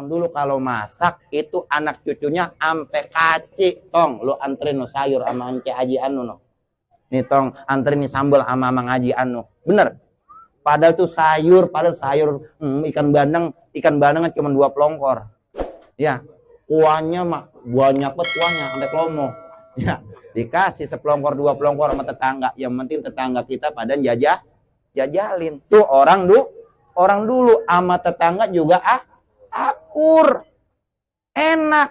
Orang dulu kalau masak itu anak cucunya ampe kaci, tong lu anterin no sayur sama Ence Haji anu no. Nih tong anterin nih sambal sama Mang Haji anu. Bener. Padahal tuh sayur, ikan bandeng kan cuma 2 pelongkor. Ya, kuahnya mah banyak banget kuahnya sampai klomo. Ya, dikasih sepelongkor 2 pelongkor sama tetangga. Yang penting tetangga kita pada jajalin. Tuh orang dulu sama tetangga juga akur, enak,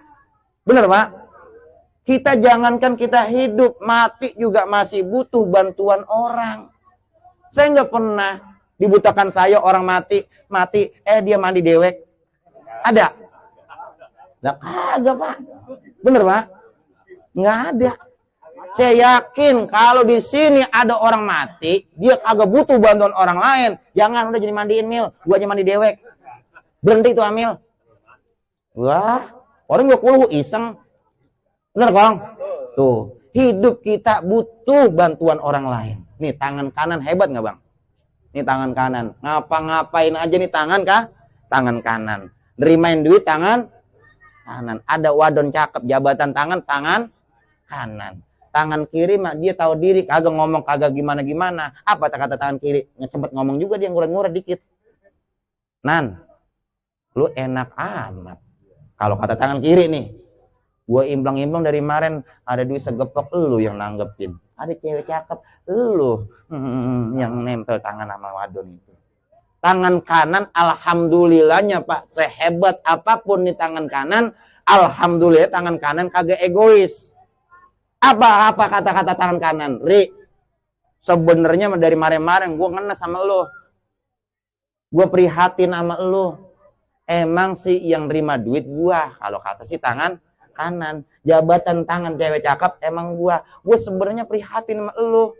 bener Pak? Kita jangankan kita hidup, mati juga masih butuh bantuan orang. Saya nggak pernah dibutakan saya orang mati, dia mandi dewek. Ada? Nggak kagak Pak, bener Pak? Nggak ada. Saya yakin kalau di sini ada orang mati, dia kagak butuh bantuan orang lain. Jangan udah jadi mandiin Mil, gua aja mandi dewek. Berhenti tuh Amil. Wah, orang gua kulu iseng. Bener Kong? Tuh, hidup kita butuh bantuan orang lain. Nih tangan kanan hebat nggak Bang? Nih tangan kanan. Ngapa-ngapain aja nih tangan kah? Tangan kanan. Nerimain duit tangan kanan. Ada wadon cakep, jabatan tangan kanan. Tangan kiri mah dia tahu diri, kagak ngomong, kagak gimana-gimana. Apa kata tangan kiri? Sempet ngomong juga dia ngurang-ngurang dikit. Nan, lu enak amat. Kalau kata tangan kiri nih, gue imblang-imblang dari kemarin ada duit segepok, lu yang nanggepin. Ada cewek cakep, lu yang nempel tangan sama wadon itu. Tangan kanan, alhamdulillahnya Pak, sehebat apapun nih tangan kanan, alhamdulillah tangan kanan kagak egois. Apa kata-kata tangan kanan? Ri, sebenarnya dari kemarin gue ngenes sama lo. Gue prihatin sama lo. Emang sih yang terima duit gua, kalau kata si tangan kanan, jabatan tangan cewek cakep emang gua sebenarnya prihatin sama lu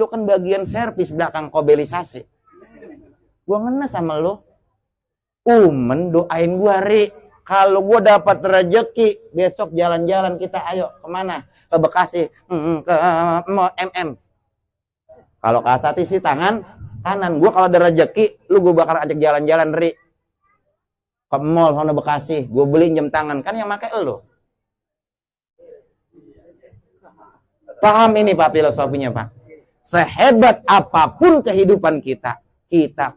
kan bagian servis belakang kobelisasi, gua ngenes sama lu, doain gua Ri, kalau gua dapat rezeki besok jalan-jalan kita, ayo kemana, ke Bekasi, ke MM, kalau kata si tangan kanan, gua kalau ada rezeki lu gua bakal ajak jalan-jalan Ri, ke mall sana Bekasi, gue beli jam tangan, kan yang pakai lo. Paham ini Pak filosofinya Pak? Sehebat apapun kehidupan kita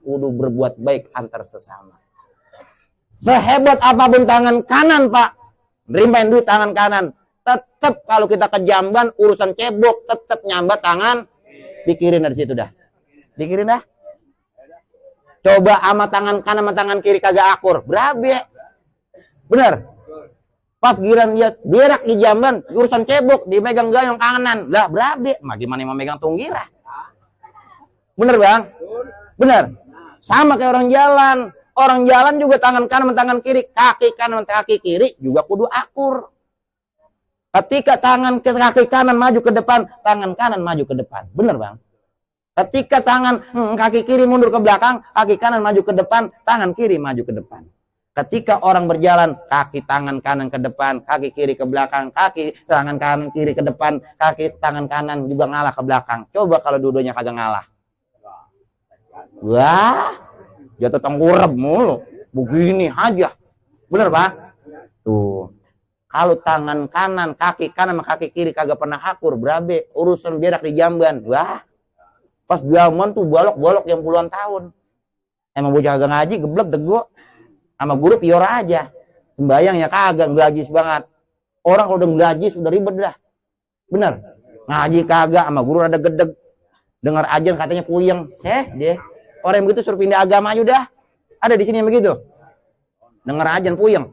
kudu berbuat baik antar sesama. Sehebat apapun tangan kanan Pak, nerimain duit tangan kanan, tetap kalau kita ke jamban urusan cebok, tetap nyambat tangan, pikirin dari situ dah. Pikirin dah. Coba sama tangan kanan sama tangan kiri kagak akur, berabe. Bener. Pas giran dia berak di jamban, urusan cebok, dimegang gayung kanan, lah berabe. Gimana mau megang tunggira? Bener Bang? Bener. Sama kayak orang jalan. Orang jalan juga tangan kanan sama tangan kiri, kaki kanan sama kaki kiri juga kudu akur. Ketika kaki kanan maju ke depan, tangan kanan maju ke depan. Bener Bang? Ketika tangan kaki kiri mundur ke belakang, kaki kanan maju ke depan, tangan kiri maju ke depan. Ketika orang berjalan, kaki tangan kanan ke depan, kaki kiri ke belakang, kaki tangan kanan kiri ke depan, kaki tangan kanan juga ngalah ke belakang. Coba kalau dua-duanya kagak ngalah. Wah, jatuh tengkurap mulu. Begini aja. Bener Pak? Tuh. Kalau tangan kanan, kaki kanan sama kaki kiri kagak pernah akur, berabe, urusan berak di jamban. Wah. Pas zaman tuh bolok-bolok yang puluhan tahun. Emang bocah kagak ngaji, geblek dego. Sama guru pior aja. Sembayang ya kagak, ngelajis banget. Orang kalau udah ngelajis udah ribet dah. Bener. Ngaji kagak, sama guru ada gedeg. Dengar ajan katanya puyeng. Dia. Orang yang begitu suruh pindah agama aja udah. Ada di sini yang begitu. Dengar ajan puyeng.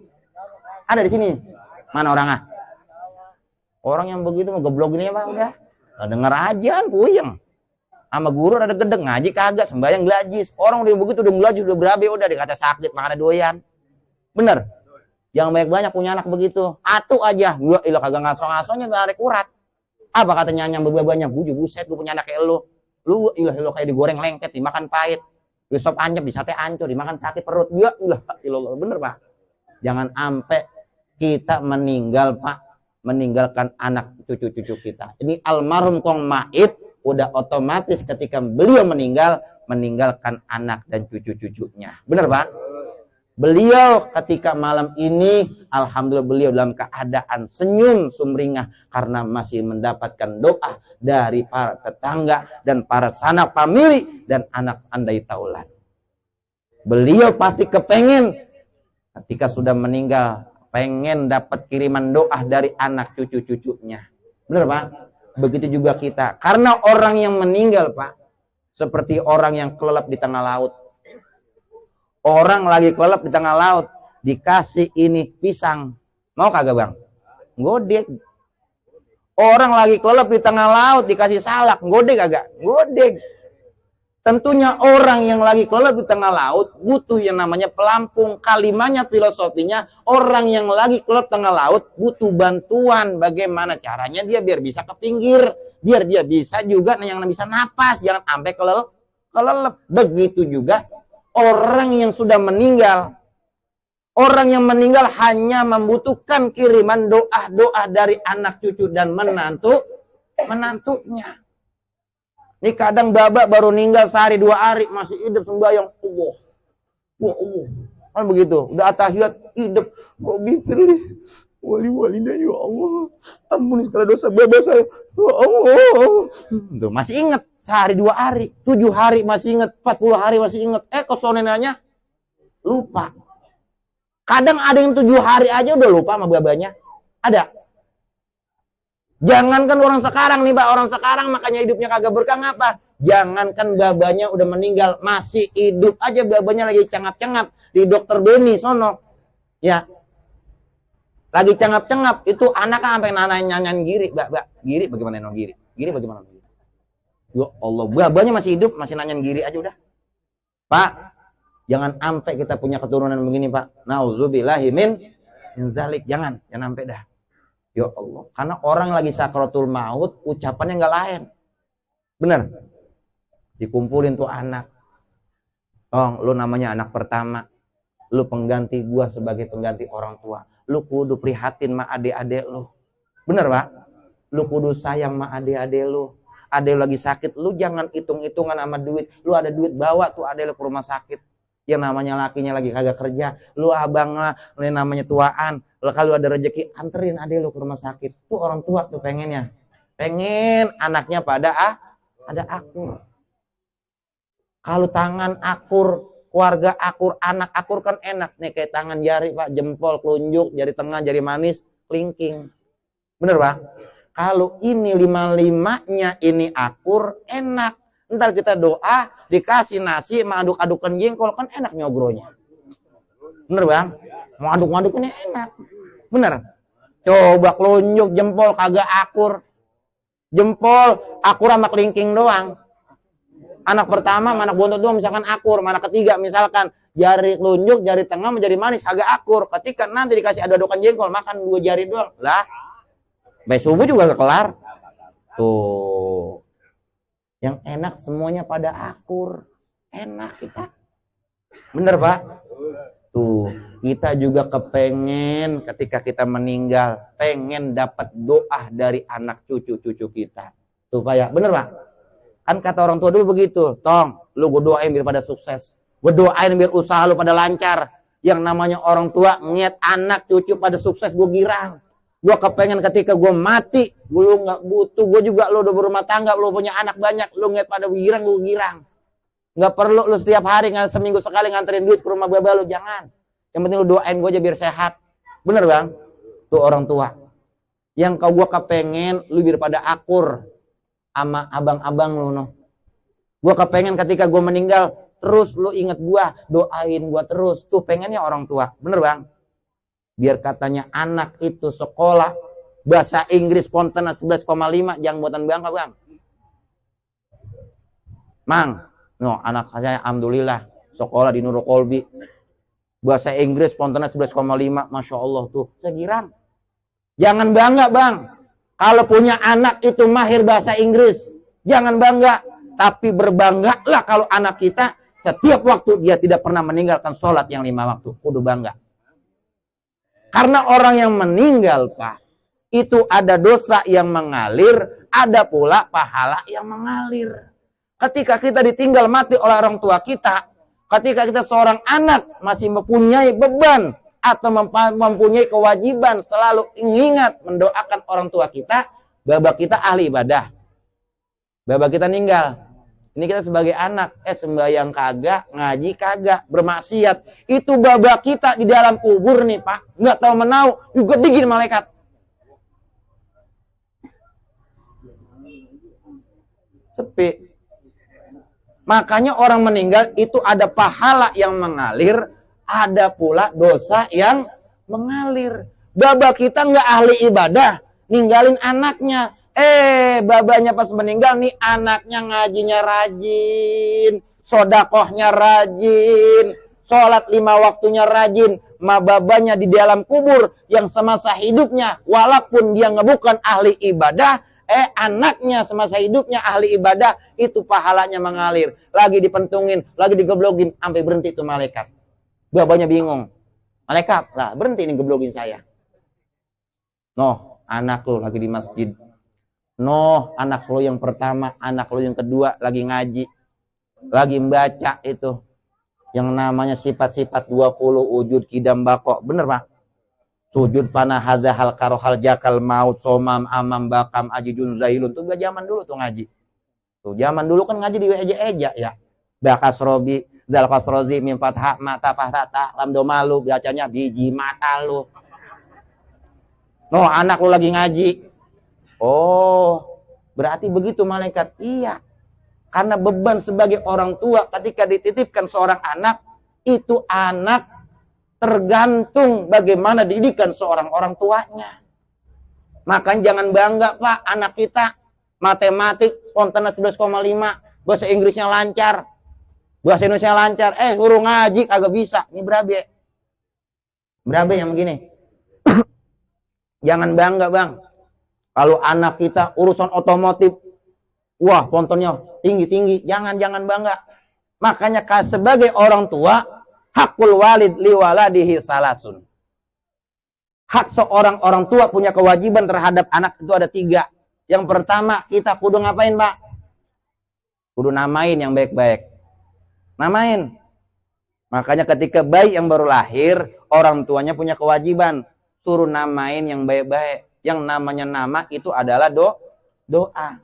Ada di sini. Mana orangnya? Orang yang begitu mau geblok gini ya Pak udah. Dengar ajan puyeng. Sama guru ada gedeg, ngaji kagak, sembahyang gelajis. Orang udah begitu udah gelajis, udah berabe, udah dikata sakit, makanya doyan. Bener. Yang banyak-banyak punya anak begitu. Atu aja, gua ilah kagak ngaso-ngasonya tarik urat. Apa katanya yang banyak buset, gua punya anak kayak lu. Lu ilah kayak digoreng lengket, dimakan pahit. Besok anyep, di sate ancur, dimakan sakit perut. Gua ilah bener Pak. Jangan ampe kita meninggal Pak, meninggalkan anak cucu-cucu kita. Ini almarhum Kong Mait udah otomatis ketika beliau meninggalkan anak dan cucu-cucunya. Bener Pak? Beliau ketika malam ini, alhamdulillah beliau dalam keadaan senyum sumringah karena masih mendapatkan doa dari para tetangga dan para sanak famili dan anak andai taulan. Beliau pasti kepengen ketika sudah meninggal, pengen dapat kiriman doa dari anak cucu-cucunya. Benar Pak? Begitu juga kita. Karena orang yang meninggal Pak, seperti orang yang kelelap di tengah laut. Orang lagi kelelap di tengah laut, dikasih ini pisang. Mau kagak Bang? Godek. Orang lagi kelelap di tengah laut, dikasih salak. Godek kagak? Godek. Tentunya orang yang lagi kelelap di tengah laut butuh yang namanya pelampung. Kalimatnya, filosofinya, orang yang lagi kelelap tengah laut butuh bantuan. Bagaimana caranya dia biar bisa ke pinggir, biar dia bisa juga yang bisa napas, jangan sampai kelelap. Begitu juga orang yang sudah meninggal. Orang yang meninggal hanya membutuhkan kiriman doa-doa dari anak cucu dan menantunya. Ini kadang babak baru meninggal sehari 2 hari masih hidup sembahyang. Allah. Kan begitu. Udah atahiyat hidup. Robi terli. Wali-walinya ya Allah. Ampuni segala dosa baba saya. Ya Allah. Tuh, masih ingat sehari 2 hari, 7 hari masih ingat, 40 hari masih ingat. Kesonenanya lupa. Kadang ada yang 7 hari aja udah lupa sama babanya. Ada. Jangankan orang sekarang nih Pak, orang sekarang makanya hidupnya kagak berkah ngapa? Jangankan babanya udah meninggal, masih hidup aja babanya lagi cengap-cengap di dokter Beni sono. Ya. Lagi cengap-cengap, itu anaknya sampai nyanyian giri, Mbak. Giri bagaimana nong giri? Giri bagaimana nong giri? Ya Allah, babanya masih hidup, masih nanyain giri aja udah. Pak, jangan sampai kita punya keturunan begini Pak. Nauzubillahi min zalik. Jangan sampai dah. Ya Allah, karena orang lagi sakratul maut, ucapannya nggak lain. Bener. Dikumpulin tuh anak. Oh, lu namanya anak pertama. Lu pengganti gua sebagai pengganti orang tua. Lu kudu prihatin sama adik-adik lu. Bener Pak? Lu kudu sayang sama adik-adik lu. Adek lu lagi sakit, lu jangan hitung-hitungan sama duit. Lu ada duit, bawa tuh adek lu ke rumah sakit. Yang namanya lakinya lagi kagak kerja. Lu abang lah, ini namanya tuaan. Kalau ada rezeki, anterin adek lu ke rumah sakit. Tuh orang tua tuh pengennya. Pengen anaknya pada ada akur. Kalau tangan akur, keluarga akur, anak akur kan enak. Nih kayak tangan jari Pak, jempol, telunjuk, jari tengah, jari manis, kelingking. Bener Pak? Kalau ini 5-5-nya ini akur, enak. Ntar kita doa, dikasih nasi, aduk-adukan jengkol, kan enak nyogronya. Bener Bang? Mau aduk-aduk ini enak. Bener? Coba kelunjuk, jempol, kagak akur. Jempol, akur sama kelingking doang. Anak pertama, anak bontot doang misalkan akur. Anak ketiga misalkan jari telunjuk, jari tengah, jari manis, agak akur. Ketika nanti dikasih aduk-adukan jengkol, makan 2 jari doang. Lah, sampai subuh juga gak kelar. Tuh. Yang enak semuanya pada akur. Enak kita. Bener Pak? Tuh. Kita juga kepengen ketika kita meninggal. Pengen dapat doa dari anak cucu-cucu kita. Tuh Pak ya. Bener Pak? Kan kata orang tua dulu begitu. Tong, lu gue doain biar pada sukses. Gue doain biar usaha lu pada lancar. Yang namanya orang tua niat anak cucu pada sukses, gue girang. Gue kepengen ketika gue mati, gue nggak butuh, gue juga lo udah berumah tangga, lo punya anak banyak, lo ngeliat pada girang, gue girang. Nggak perlu lo setiap hari, seminggu sekali nganterin duit ke rumah baba lo, jangan. Yang penting lo doain gue aja biar sehat. Bener Bang? Tuh orang tua. Yang kau gue kepengen, lo biar pada akur sama abang-abang lo. No. Gue kepengen ketika gue meninggal, terus lo inget gue, doain gue terus. Tuh pengennya orang tua. Bener Bang? Biar katanya anak itu sekolah bahasa Inggris Fontana 11,5 jangan buatan bangka Bang. Mang, no, anak saya alhamdulillah sekolah di Nurul Kolbi. Bahasa Inggris Fontana 11,5, Masya Allah tuh. Saya girang. Jangan bangga Bang. Kalau punya anak itu mahir bahasa Inggris. Jangan bangga. Tapi berbanggalah kalau anak kita setiap waktu dia tidak pernah meninggalkan sholat yang 5 waktu. Kudu bangga. Karena orang yang meninggal, Pak, itu ada dosa yang mengalir, ada pula pahala yang mengalir. Ketika kita ditinggal mati oleh orang tua kita, Ketika kita seorang anak masih mempunyai beban atau mempunyai kewajiban selalu ingat mendoakan orang tua kita, babak kita ahli ibadah. Babak kita meninggal. Ini kita sebagai anak, sembahyang kagak, ngaji kagak, bermaksiat. Itu babak kita di dalam kubur nih, Pak. Nggak tahu menau, juga digigit malaikat. Sepi. Makanya orang meninggal itu ada pahala yang mengalir, ada pula dosa yang mengalir. Baba kita nggak ahli ibadah, ninggalin anaknya. Babanya pas meninggal nih anaknya ngajinya rajin, sodakohnya rajin, sholat 5 waktunya rajin. Babanya di dalam kubur yang semasa hidupnya, walaupun dia bukan ahli ibadah, anaknya semasa hidupnya ahli ibadah, itu pahalanya mengalir. Lagi dipentungin, lagi digeblogin, sampai berhenti itu malaikat. Babanya bingung. Malaikat, lah berhenti nih geblogin saya. Noh, anak lo lagi di masjid. Noh, anak lo yang pertama, anak lo yang kedua lagi ngaji. Lagi membaca itu. Yang namanya sifat-sifat 20 wujud kidam bako. Bener, Pak? Sujud panah hazahal karohal jakal maut somam amam bakam ajidun zailun. Tuh zaman dulu tuh ngaji. Tuh zaman dulu kan ngaji di eja-eja ya. Bakasrobi zal kasrozi min fathah mata fahtata lam do malu, bacanya biji mata lu. No, anak lu lagi ngaji. Oh, berarti begitu malaikat. Iya. Karena beban sebagai orang tua ketika dititipkan seorang anak, itu anak tergantung bagaimana didikan seorang orang tuanya. Makanya jangan bangga, Pak, anak kita matematik kontennya 11,5, bahasa Inggrisnya lancar, bahasa Indonesia lancar, suruh ngaji agak bisa. Ini berabe. Berabe yang begini. Jangan bangga, Bang. Kalau anak kita urusan otomotif, wah, pontonnya tinggi-tinggi, jangan bangga. Makanya sebagai orang tua, hakul walid liwaladihi salasun. Hak seorang orang tua punya kewajiban terhadap anak itu ada 3. Yang pertama, kita kudu ngapain, Pak? Kudu namain yang baik-baik. Namain. Makanya ketika bayi yang baru lahir, orang tuanya punya kewajiban suruh namain yang baik-baik. Yang namanya nama itu adalah doa.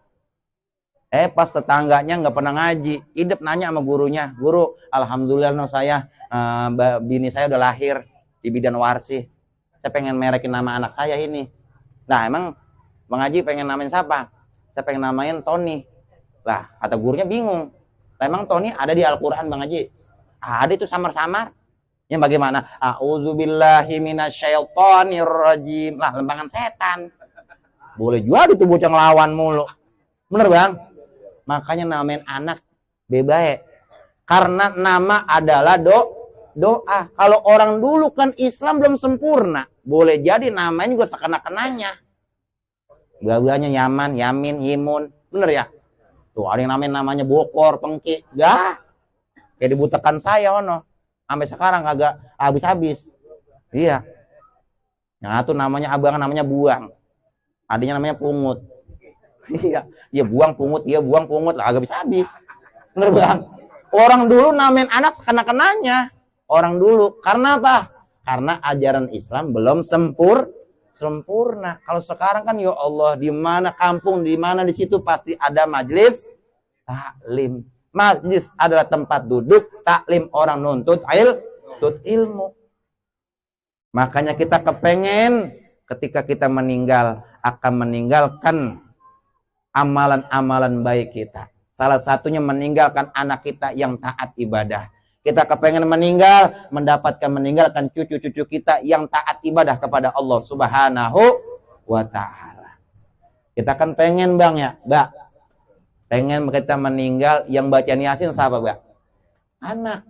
Pas tetangganya nggak pernah ngaji, hidup nanya sama gurunya, guru, alhamdulillah saya bini saya udah lahir di bidan warsi. Saya pengen merekin nama anak saya ini. Nah, emang Bang Haji pengen namain siapa? Saya pengen namain Tony. Lah, kata gurunya bingung. Lah, emang Tony ada di Al-Quran, Bang Haji? Ada itu samar-samar. Yang bagaimana? A'udzubillahi minasyaitonirrajim. Lah, lembangan setan. Boleh juga itu bocah ngelawan mulu. Bener, Bang? Makanya namain anak bebas. Karena nama adalah doa. Kalau orang dulu kan Islam belum sempurna. Boleh jadi namanya juga sekena-kenanya. Gak-ganya Yaman, Yamin, Yimun. Bener ya? Tuh ada yang namanya Bokor, Pengki. Gak. Kayak dibutakan saya, ono. Sampai sekarang kagak habis-habis. Iya. Yang satu namanya abang, namanya Buang. Adanya namanya Pungut. Iya. Iya buang pungut, iya buang pungut. Lah agak habis-habis. Bener, Bang? Orang dulu namain anak kena-kenanya. Orang dulu. Karena apa? Karena ajaran Islam belum sempurna. Kalau sekarang kan ya Allah, di mana kampung, di mana di situ pasti ada majelis taklim. Majlis adalah tempat duduk taklim, orang nuntut ilmu. Makanya kita kepengen ketika kita meninggal akan meninggalkan amalan-amalan baik kita. Salah satunya meninggalkan anak kita yang taat ibadah. Kita kepengen meninggalkan cucu-cucu kita yang taat ibadah kepada Allah Subhanahu wa ta'ala. Kita kan pengen, Bang, ya, Mbak. Pengen kita meninggal yang baca Yasin siapa, Mbak? Anak.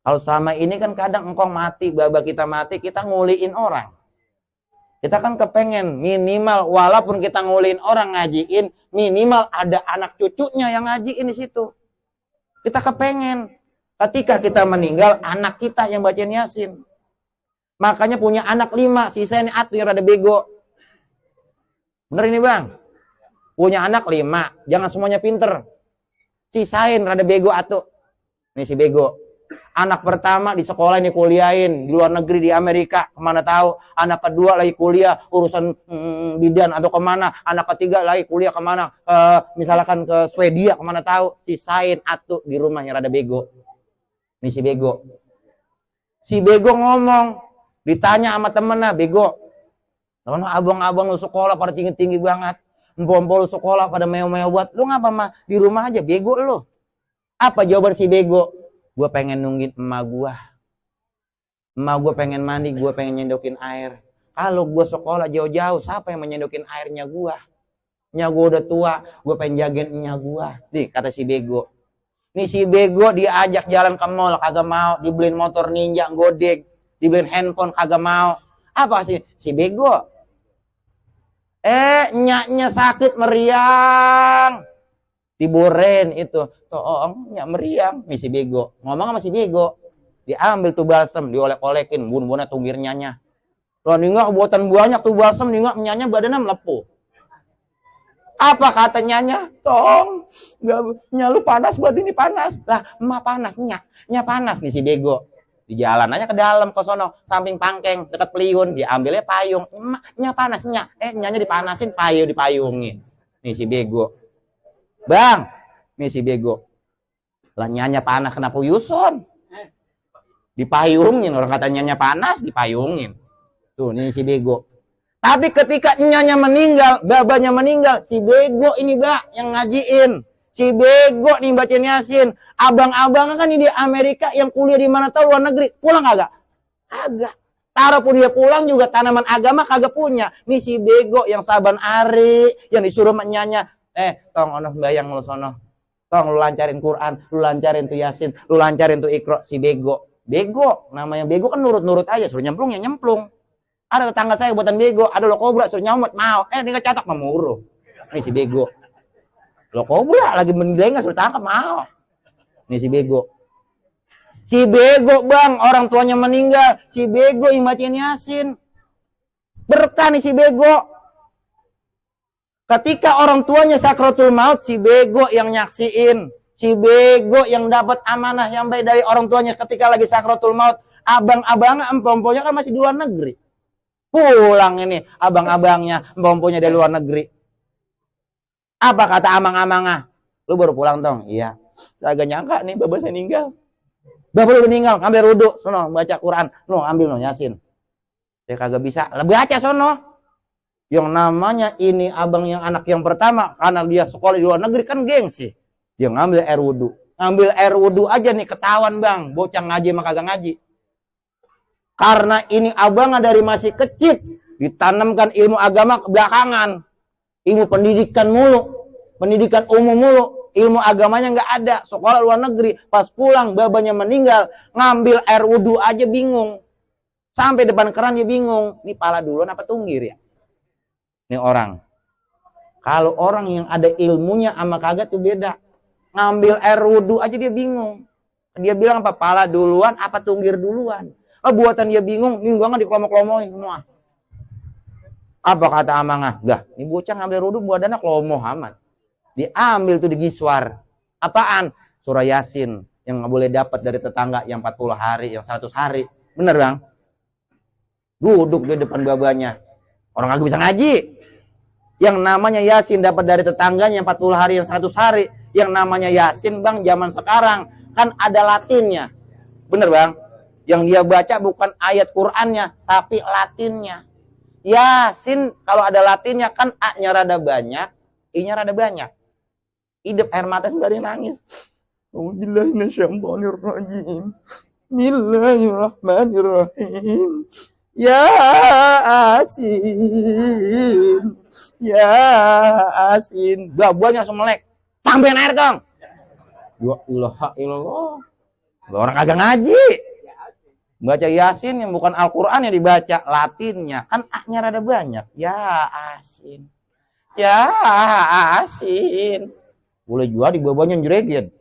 Kalau selama ini kan kadang engkau mati, baba kita mati, kita nguliin orang. Kita kan kepengen minimal walaupun kita nguliin orang ngajiin, minimal ada anak cucunya yang ngajiin di situ. Kita kepengen ketika kita meninggal anak kita yang bacain Yasin. Makanya punya anak 5, sisanya atuh yang rada bego. Bener ini, Bang? Punya anak 5, jangan semuanya pinter. Sisain rada bego atuh. Nih si bego. Anak pertama di sekolah ini kuliahin di luar negeri di Amerika, kemana tahu. Anak kedua lagi kuliah urusan bidan atau kemana. Anak ketiga lagi kuliah kemana, misalkan ke Swedia, kemana tahu. Sisain atuh di rumahnya rada bego. Nih si bego. Si bego ngomong, ditanya sama temennya, bego. Karena abang-abang lu sekolah pada tinggi-tinggi banget. Empom-empom lu sekolah pada meo-meo buat. Lu ngapa mah di rumah aja bego lu? Apa jawaban si bego? Gue pengen nungguin emak gue. Emak gue pengen mandi, gue pengen nyendokin air. Kalau gue sekolah jauh-jauh, siapa yang menyendokin airnya gue? Nya gue udah tua, gue pengen jagain nya gue. Nih, kata si bego. Nih si bego diajak jalan ke mall, kagak mau. Dibeliin motor ninja, godek. Dibeliin handphone, kagak mau. Apa sih? Si bego. Nyaknya sakit meriang. Diboren itu. Toong, nyak meriang. Nih si bego. Ngomong sama si bego. Diambil tuh balsem, diolek-olekin. Bun-bunnya tunggir nyanya. Loh, ningak buatan banyak tuh balsem, ningak nyanya badannya melepuh. Apa kata nyanya? Tong, lu panas buat ini panas. Lah, emak panas, nyak panas nih si bego. Di jalan aja ke dalam ke sono, samping pangkeng, dekat peliun, diambilnya payung. Nyak panas, nyanya dipanasin, dipayungin. Nih si bego. Bang, nih si bego. Lah nyanya panas kenapa Yuson? Dipayungin, orang kata nyanya panas, dipayungin. Tuh, nih si bego. Tapi ketika nyanya meninggal, babanya meninggal, si bego ini yang ngajiin. Si bego nih bacain Yasin. Abang-abang kan ini di Amerika yang kuliah di mana tahu luar negeri. Pulang kagak? Kagak. Taruh pun dia pulang juga tanaman agama kagak punya. Nih si bego yang saban hari, yang disuruh nyanya. Tong ono bayang lu sono. Tong lu lancarin Quran, lu lancarin tuh Yasin, lu lancarin tuh Iqra. Si bego. Bego, namanya bego kan nurut-nurut aja, suruh nyemplung ya nyemplung. Ada tetangga saya buatan bego, ada lo kobra suruh nyomot mau. Dia catok memuruh. Nih si bego. Lo kobra lagi mendengar suruh tangkap mau. Nih si bego. Si bego bang, orang tuanya meninggal, si bego yang bacain Yasin. Berkah nih si bego. Ketika orang tuanya sakratul maut, si bego yang nyaksiin. Si bego yang dapat amanah yang baik dari orang tuanya ketika lagi sakratul maut. Abang-abangnya, empom-empomnya kan masih di luar negeri. Pulang ini abang-abangnya, empom-empomnya dari luar negeri. Apa kata amang-amangnya? Lu baru pulang dong? Iya. Saya agak nyangka nih bapak saya meninggal. Bapak lu meninggal, ambil wudhu, sono baca Quran. Lu ambil no Yasin. Saya kagak bisa. Lebih aja sono. Yang namanya ini abang yang anak yang pertama, karena dia sekolah di luar negeri kan gengsi. Dia ngambil air wudhu. Ngambil air wudhu aja nih ketahuan bang. Bocah ngaji mah kagak ngaji. Karena ini abangnya dari masih kecil. Ditanamkan ilmu agama ke belakangan. Ilmu pendidikan mulu. Pendidikan umum mulu. Ilmu agamanya nggak ada. Sekolah luar negeri. Pas pulang babanya meninggal. Ngambil air wudhu aja bingung. Sampai depan keran dia bingung. Ini pala duluan apa tunggir ya? Ini orang. Kalau orang yang ada ilmunya sama kagak tuh beda. Ngambil air wudhu aja dia bingung. Dia bilang apa? Pala duluan apa tunggir duluan? Buatan dia bingung. Ini gua nggak dikelomo-kelomoin semua. Apa kata amangah? Dah, ini bocah ngambil wudhu badannya kelomoh amat. Diambil tuh digiswar. Apaan? Surah Yasin. Yang nggak boleh dapat dari tetangga yang 40 hari, yang 100 hari. Bener bang? Duduk di depan babanya. Orang kagak bisa ngaji. Yang namanya Yasin dapat dari tetangganya yang 40 hari, yang 100 hari. Yang namanya Yasin bang zaman sekarang kan ada Latinnya. Bener bang? Yang dia baca bukan ayat Qur'annya, tapi Latinnya. Yasin kalau ada Latinnya kan A-nya rada banyak, I-nya rada banyak. Hidup air mata sembari nangis. Bismillahirrahmanirrahim. Bismillahirrahmanirrahim. Yasin. Yasin. Buahnya semelek. Tambahin air dong. Ya ilaha illallah. Orang kagak ngaji. Baca Yasin yang bukan Al-Quran yang dibaca Latinnya. Kan A-nya rada banyak. Yasin. Yasin. Boleh juga di bawahnya jeregin.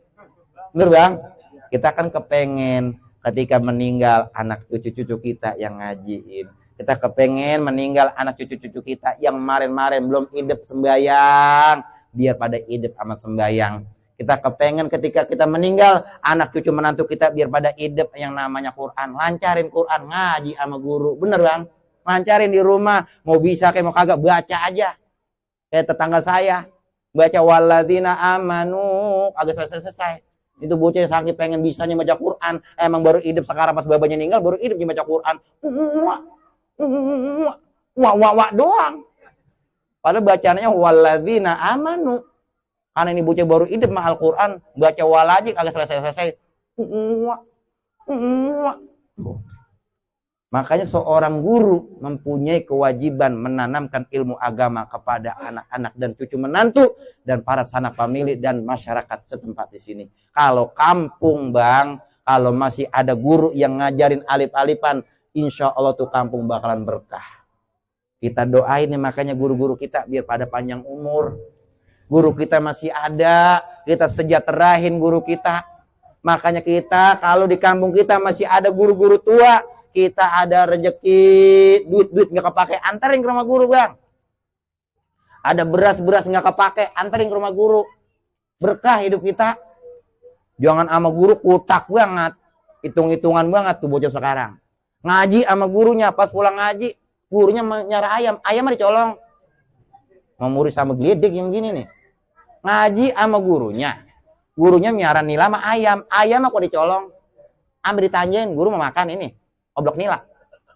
Bener bang? Kita kan kepengen ketika meninggal anak cucu-cucu kita yang ngajiin. Kita kepengen meninggal anak cucu-cucu kita yang kemarin-kemarin belum hidup sembahyang. Biar pada hidup sama sembahyang. Kita kepengen ketika kita meninggal, anak cucu menantu kita biar pada hidup yang namanya Quran. Lancarin Quran, ngaji sama guru. Bener bang? Lancarin di rumah. Mau bisa kayak mau kagak, baca aja. Kayak tetangga saya. Baca walladzina amanu. Agak selesai-selesai. Itu bocah saking pengen bisanya baca Quran. Emang baru hidup sekarang pas babanya meninggal, baru hidup dia baca Quran. Wah doang. Padahal bacanya walladzina amanu. Karena ini bocah baru hidup mah Al-Quran, baca walaji kagak selesai-selesai. Makanya seorang guru mempunyai kewajiban menanamkan ilmu agama kepada anak-anak dan cucu menantu dan para sanak famili dan masyarakat setempat di sini. Kalau kampung bang, kalau masih ada guru yang ngajarin alif-alifan, insya Allah tuh kampung bakalan berkah. Kita doain nih makanya guru-guru kita biar pada panjang umur. Guru kita masih ada, kita sejahterain guru kita. Makanya kita kalau di kampung kita masih ada guru-guru tua, kita ada rezeki, duit-duit nggak kepake, antarin ke rumah guru bang. Ada beras-beras nggak kepake, antarin ke rumah guru. Berkah hidup kita. Jangan sama guru kutak banget, hitung-hitungan banget tuh bocah sekarang. Ngaji sama gurunya, pas pulang ngaji, gurunya nyara ayam, ayamnya dicolong. Mau murid sama geledek yang gini nih. Ngaji sama gurunya. Gurunya miara nila sama ayam. Ayam kok dicolong. Ambil ditanjain, guru mau makan ini. Oblok nila.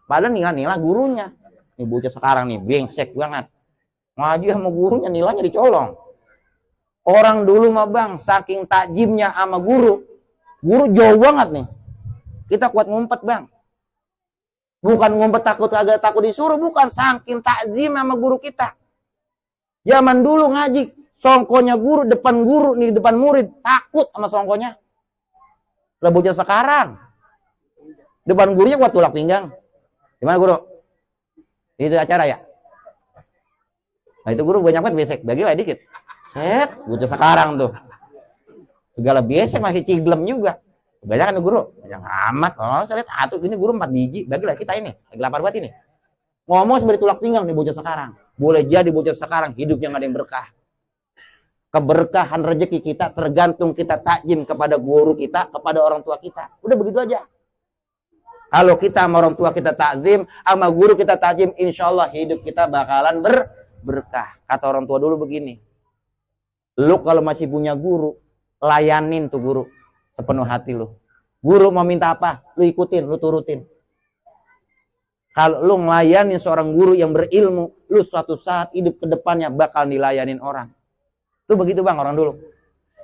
Padahal nila gurunya. Ini bocah sekarang nih, bengsek banget. Ngaji sama gurunya, nilanya dicolong. Orang dulu mah bang, saking takjimnya sama guru. Guru jauh banget nih. Kita kuat ngumpet bang. Bukan ngumpet agak takut disuruh, bukan. Saking takjim sama guru kita. Zaman dulu ngaji, songkonya guru, depan guru, nih depan murid, takut sama songkonya. Lah bocah sekarang, depan gurunya kuat tulak pinggang. Gimana guru? Itu acara ya? Nah itu guru banyak banget besek, bagilah dikit. Set, bocah sekarang tuh. Segala besek masih ciglem juga. Banyak kan guru? Banyak amat. Oh saya lihat satu, ini guru 4 biji, bagilah kita ini. Lagi lapar banget ini. Ngomong seperti tulak pinggang nih bocah sekarang. Boleh jadi bocah sekarang hidupnya nggak ada yang berkah. Keberkahan rezeki kita tergantung kita takjim kepada guru kita, kepada orang tua kita. Udah begitu aja. Kalau kita sama orang tua kita takzim, sama guru kita takjim, insya Allah hidup kita bakalan berkah. Kata orang tua dulu begini. Lu kalau masih punya guru, layanin tuh guru sepenuh hati lu. Guru mau minta apa, lu ikutin, lu turutin. Kalau lu ngelayanin seorang guru yang berilmu, lu suatu saat hidup ke depannya bakal dilayanin orang. Itu begitu bang orang dulu.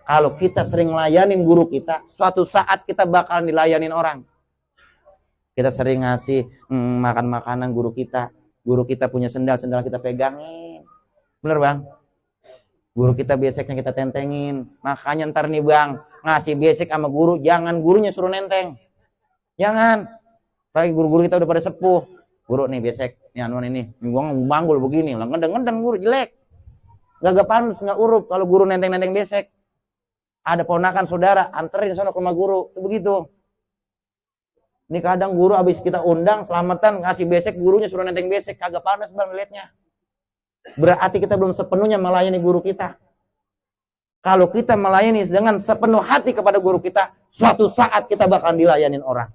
Kalau kita sering ngelayanin guru kita, suatu saat kita bakal dilayanin orang. Kita sering ngasih makan makanan guru kita. Guru kita punya sendal kita pegangin. Bener bang? Guru kita beseknya kita tentengin. Makanya ntar nih bang, ngasih besek sama guru, jangan gurunya suruh nenteng. Jangan. Apalagi guru-guru kita udah pada sepuh. Guru nih besek, nih anuan ini, gua banggul begini, lah ngedeng guru jelek. Gak panas, gak urup kalau guru nenteng-nenteng besek. Ada ponakan saudara, anterin sana ke rumah guru, itu begitu. Ini kadang guru habis kita undang, selamatan ngasih besek, gurunya suruh nenteng besek, kagak panas bang liatnya. Berarti kita belum sepenuhnya melayani guru kita. Kalau kita melayani dengan sepenuh hati kepada guru kita, suatu saat kita bakal dilayanin orang.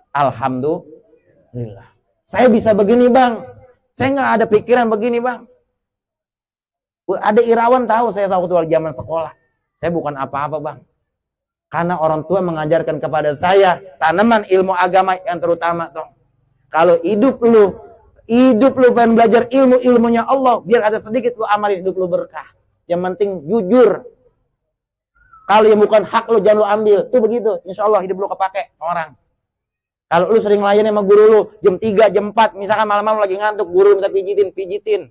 Alhamdulillah. Saya bisa begini bang. Saya nggak ada pikiran begini bang. Ada Irawan tahu saya waktu zaman sekolah. Saya bukan apa-apa bang. Karena orang tua mengajarkan kepada saya tanaman ilmu agama yang terutama toh. Kalau hidup lu pengen belajar ilmunya Allah, biar ada sedikit lu amalin hidup lu berkah. Yang penting jujur. Kalau yang bukan hak lu jangan lu ambil. Itu begitu. Insya Allah hidup lu kepake orang. Kalau lu sering layani sama guru lu, jam 3, jam 4, misalkan malam-malam lagi ngantuk, guru minta pijitin.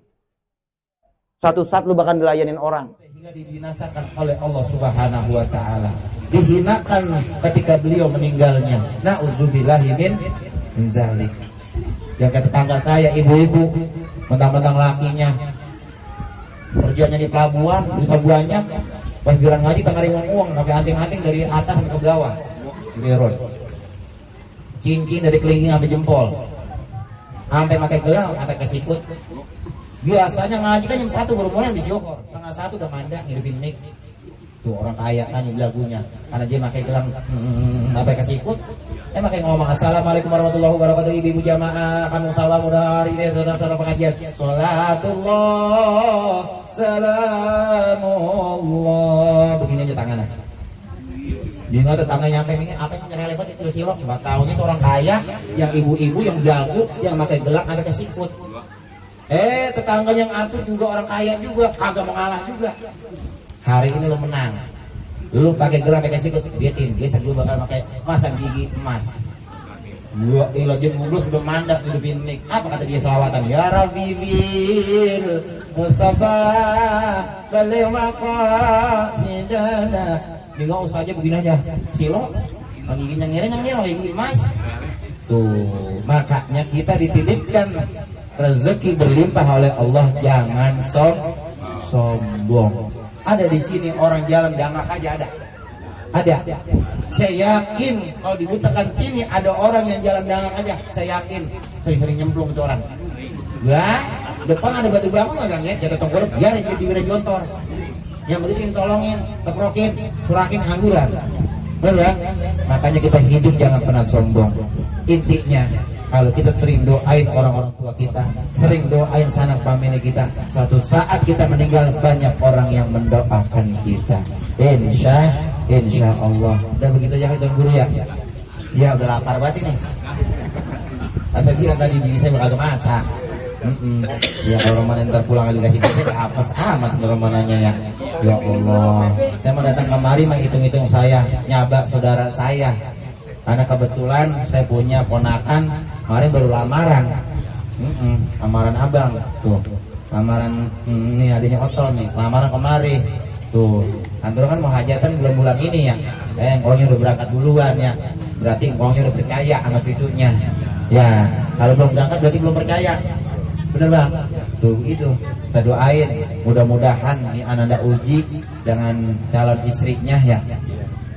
Suatu saat lu bakal dilayanin orang. Sehingga dibinasakan oleh Allah Subhanahu wa Ta'ala. Dihinakan ketika beliau meninggalnya. Na'udzubillahi min zalik. Yang kata tetangga saya, ibu-ibu, mentang-mentang lakinya kerjanya di pelabuhannya, pas giliran ngaji tengah uang, pakai anting-anting dari atas sampai ke bawah. Di road. Cincin dari kelingking sampai jempol, sampai pakai gelang, sampai ke sikut. Biasanya ngaji kan jam 1 baru mulai habis johor, setengah 1 udah mandang ngidupin mic. Tuh orang kaya kan lagunya, karena dia pakai gelang apa kesikut, pakai ngomong assalamualaikum warahmatullahi wabarakatuh, ibu-ibu jamaah, kamu salam udah hari ini saudara pengajian, sholatullah, salamullah, begini aja tangannya. Dia nggak ada tangannya apa yang nyerelepat itu silok, nggak tahunya itu orang kaya, yang ibu-ibu yang belagu, yang pakai gelang apa kesikut. Tetangga yang atur juga orang kaya juga, kagak mengalah juga. Hari ini lo menang, lo pakai gelang pakai sikut, liatin, besok gue bakal pakai masang gigi emas. Gua ilajin ngobrol sudah mandek hidupin mik. Apa kata dia selawatan? Ya Rabbi bil Mustafa balik maqasidana. Dia nggak usah aja begini aja, silo, giginya ngiring gigi emas. Tuh, makanya kita dititipkan rezeki berlimpah oleh Allah, jangan sombong. Ada di sini orang jalan dangak aja ada. Saya yakin kalau dibutakan sini ada orang yang jalan dangak aja. Saya yakin sering-sering nyemplung itu orang. Wah, depan ada batu bangun nggak ya? Jatuh tengkorak, biarin dia diberi jontor. Yang penting tolongin, teprokin, surakin angguran. Benar? Makanya kita hidup jangan pernah sombong. Intinya kalau kita sering doain orang-orang tua kita, sering doain sanak famili kita, suatu saat kita meninggal banyak orang yang mendoakan kita. Insya Allah. Udah begitu aja Tuan Guru ya? Ya udah lapar banget ini. Saya bilang tadi bini saya bakal masak. Ya kalau mana ntar pulang lagi kasih saya apes amat mananya ya. Ya Allah. Saya mau datang kemari menghitung-hitung saya, nyabak saudara saya. Karena kebetulan saya punya ponakan kemarin baru lamaran, lamaran abang tuh, lamaran ini adanya Otol nih, lamaran kemari tuh. Kantor kan mau hajatan bulan-bulan ini ya, engkongnya udah berangkat duluan ya, berarti engkongnya udah percaya sama cucunya. Ya kalau belum berangkat berarti belum percaya, bener bang? Tuh gitu. Kita doain, mudah-mudahan nih Ananda uji dengan calon istrinya ya.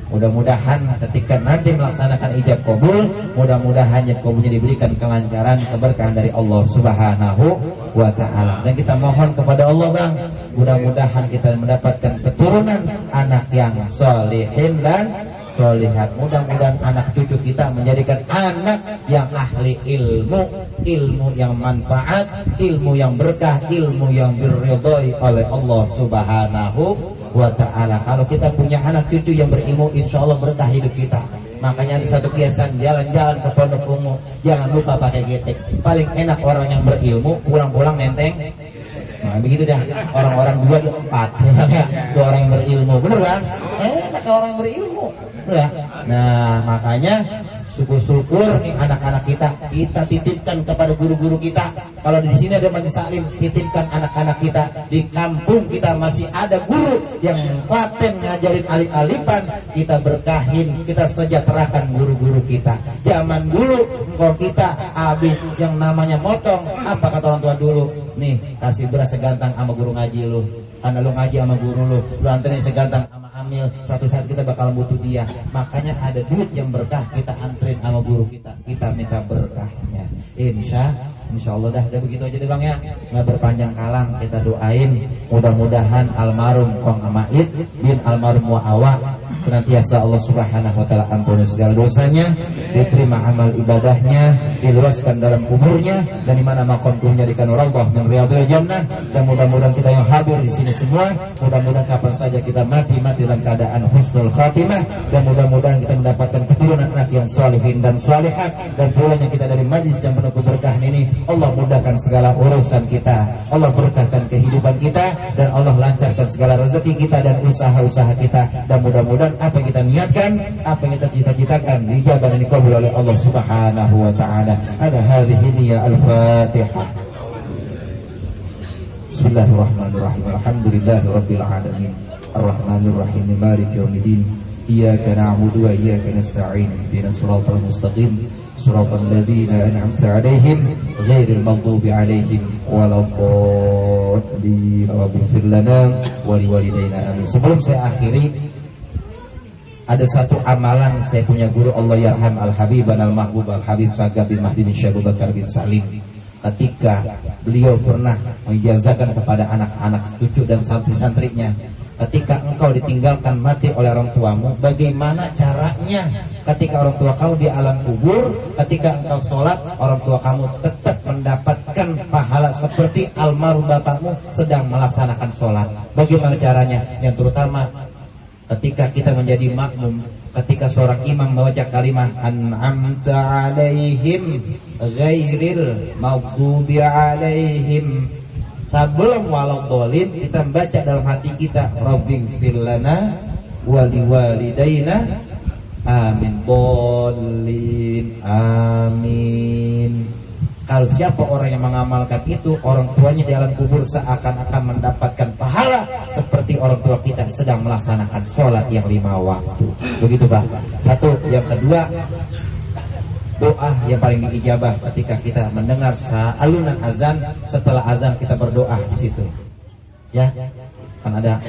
Mudah-mudahan ketika nanti melaksanakan ijab kabul, mudah-mudahan ijab kabulnya diberikan kelancaran, keberkahan dari Allah Subhanahu wa Ta'ala. Dan kita mohon kepada Allah bang, mudah-mudahan kita mendapatkan keturunan anak yang solihin dan solihat. Mudah-mudahan anak cucu kita menjadikan anak yang ahli ilmu, ilmu yang manfaat, ilmu yang berkah, ilmu yang diridhoi oleh Allah Subhanahu wa Ta'ala. Kalau kita punya anak cucu yang berilmu, insya Allah berkah hidup kita. Makanya ada satu kebiasaan, jalan-jalan ke pondok ungu jangan lupa pakai getek. Paling enak orang yang berilmu pulang-pulang nenteng. Nah begitu dah, orang-orang 2 dan 4 itu orang yang berilmu, bener kan? Enak kalau orang yang berilmu ya. Nah makanya syukur-syukur nih anak-anak kita titipkan kepada guru-guru kita. Kalau di sini ada majelis taklim, titipkan anak-anak kita. Di kampung kita masih ada guru yang paten ngajarin alif-alifan, kita berkahin, kita sejahterakan guru-guru kita. Zaman dulu kalau kita habis yang namanya motong, apa kata orang tua dulu? Nih kasih beras segantang sama guru ngaji lu, karena lu ngaji sama guru lu anterin segantang sama Amil, suatu saat kita bakal butuh dia. Makanya ada duit yang berkah, kita anterin sama guru kita minta berkahnya. Insya Allah dah begitu aja deh bang ya, nggak berpanjang kalam. Kita doain mudah-mudahan almarhum Kong Amaid bin almarhum Mu'awa senantiasa Allah Subhanahu wa Ta'ala ampuni segala dosanya, diterima amal ibadahnya, diluaskan dalam kuburnya, dan di mana makomnya dijadikan raudhah min riyadhil jannah. Dan mudah-mudahan kita yang hadir di sini semua, mudah-mudahan kapan saja kita mati dalam keadaan husnul khatimah, dan mudah-mudahan kita mendapatkan keturunan anak yang salihin dan salihat. Dan pulangnya kita dari majlis yang penuh keberkahan ini, Allah mudahkan segala urusan kita, Allah berkahkan kehidupan kita, dan Allah lancarkan segala rezeki kita dan usaha-usaha kita. Dan mudah-mudahan apa yang kita niatkan, apa yang kita cita-citakan dijabah dan dikabul oleh Allah Subhanahu wa Ta'ala. Ada hadhihi niyya al-Fatihah. Bismillahirrahmanirrahim. Alhamdulillahirabbil alamin. Arrahmanir rahim. Maliki yaumiddin. Iyyaka na'budu wa iyyaka nasta'in. Ihdinas siratal mustaqim. Siratal ladzina an'amta 'alaihim ghairil maghdubi 'alaihim waladdallin. Rabbighfir lana wa liwalidayna amin. Sebelum saya akhiri, ada satu amalan. Saya punya guru Allah yarham al-Habiban al-Mahbub al-Habib Sagab bin Mahdi bin Syekh Abu Bakar bin Salim. Ketika beliau pernah mengijazakan kepada anak-anak cucu dan santri-santrinya, ketika engkau ditinggalkan mati oleh orang tuamu, bagaimana caranya ketika orang tua kamu di alam kubur, ketika engkau sholat, orang tua kamu tetap mendapatkan pahala seperti almarhum bapakmu sedang melaksanakan sholat. Bagaimana caranya? Yang terutama ketika kita menjadi makmum, ketika seorang imam membaca kalimat an'amta alaihim ghairil maghdubi alaihim, sebelum waladhdallin kita membaca dalam hati kita rabbighfir lana wa liwalidayna amin dallin amin. Kalau siapa orang yang mengamalkan itu, orang tuanya di alam kubur seakan-akan mendapatkan pahala seperti orang tua kita sedang melaksanakan sholat yang 5 waktu. Begitu Pak. Satu. Yang kedua, doa yang paling diijabah ketika kita mendengar alunan azan. Setelah azan kita berdoa di situ. Ya, kan ada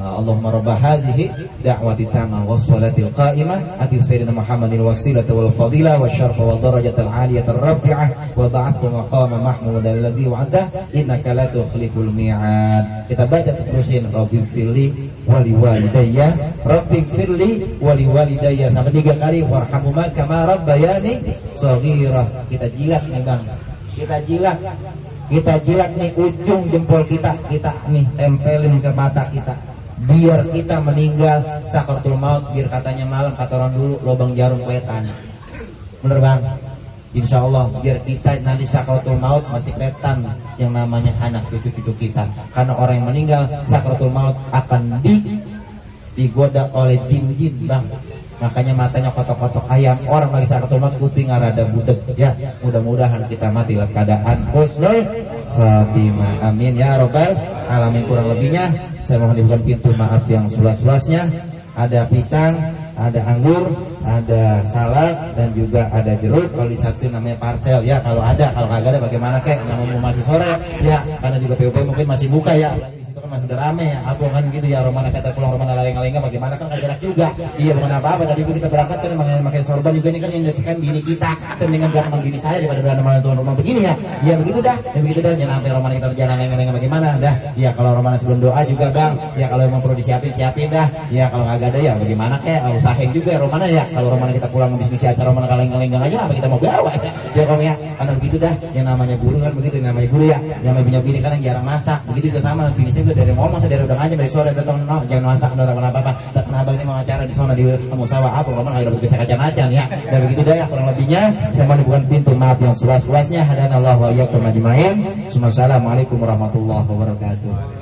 Allahumma rabb hadhihi da'wati tamah wassalatil qa'imah ati sayyidina Muhammadil wasilata wal fadilah wasyarfa wad darajatal 'aliyatar rafi'ah wa ba'athu maqama mahmudan alladhi wa'ada innaka la tukhliful mi'ad. Kita baca terusin rabbighfirli wa liwalidayya rabbighfirli wa liwalidayya sampai 3 kali warhamhuma kama rabbayani shaghira. Kita jilat nih Bang, kita jilat nih ujung jempol kita nih tempelin ke mata kita, biar kita meninggal sakaratul maut, biar katanya malam kata orang dulu lubang jarum kelihatan. Bener Bang? Insya Allah biar kita nanti sakaratul maut masih kelihatan yang namanya anak cucu-cucu kita. Karena orang yang meninggal sakaratul maut akan digoda oleh jin-jin Bang. Makanya matanya kotok-kotok ayam. Orang lagi sakaratul maut kuping rada budek ya. Mudah-mudahan kita mati dalam keadaan husnul khatimah. Amin ya robbal alamin. Kurang lebihnya saya mohon dibuka pintu maaf yang seluas-luasnya. Ada pisang, ada anggur, ada salad, dan juga ada jeruk. Kalau di satu namanya parcel ya, kalau ada. Kalau kagak ada bagaimana kek, nggak mau masih sore ya, karena juga PUP mungkin masih buka ya, di situ kan masih udah rame ya, apa kan gitu ya. Romana kata pulang, Romana laleng-lalengnya bagaimana kan kagak jarak juga. Iya bukan apa-apa, tadi kita berangkat kan pakai sorban juga nih kan, yang jadikan bini kita cendingan belakangan bini saya daripada berantem tuan rumah begini ya. Ya begitu dah, jangan sampai Romana kita jalan laleng-laleng bagaimana dah. Ya kalau Romana sebelum doa juga Bang, ya kalau emang perlu siapin dah. Ya kalau kagak ada ya bagaimana kayak usahain juga ya Romana ya. Kalau Romana kita pulang habis ngisi acara Romana kaleng-kaleng aja apa kita mau gawe ya Kong ya. Karena begitu dah, yang namanya guru kan begitu, yang namanya guru ya. Yang namanya punya bini kan yang jarang masak. Begitu juga sama bini saya juga dari ngomong, saya dari udah ngaji dari sore datang no, jangan masak no apa-apa. Dan kenapa ini mau acara di sana di musyawarah apa Romana enggak dapat bisa kacan-kacan ya. Dan begitu dah ya kurang lebihnya. Saya mohon dibuka pintu maaf yang seluas-luasnya. Hadanallahu wa iyyakum ajmain. Assalamualaikum warahmatullahi wabarakatuh.